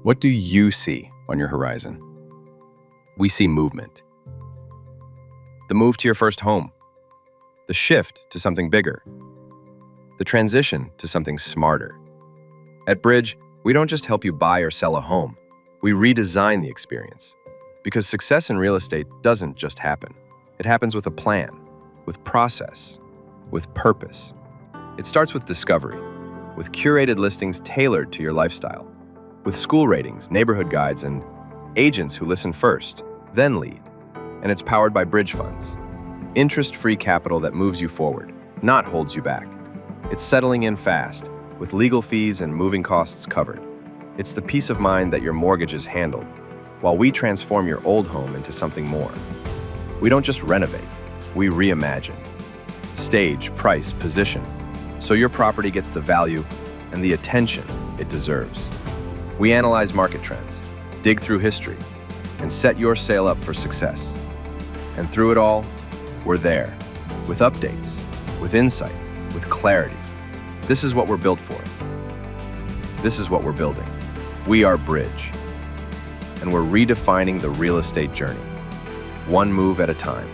What do you see on your horizon? We see movement. The move to your first home, the shift to something bigger, the transition to something smarter. At Bridge, we don't just help you buy or sell a home, we redesign the experience. Because success in real estate doesn't just happen. It happens with a plan, with process, with purpose. It starts with discovery, with curated listings tailored to your lifestyle, with school ratings, neighborhood guides, and agents who listen first, then lead. And it's powered by Bridge Funds, interest-free capital that moves you forward, not holds you back. It's settling in fast, with legal fees and moving costs covered. It's the peace of mind that your mortgage is handled, while we transform your old home into something more. We don't just renovate, we reimagine. Stage, price, position, so your property gets the value and the attention it deserves. We analyze market trends, dig through history, and set your sale up for success. And through it all, we're there, with updates, with insight, with clarity. This is what we're built for. This is what we're building. We are Bridge, and we're redefining the real estate journey, one move at a time.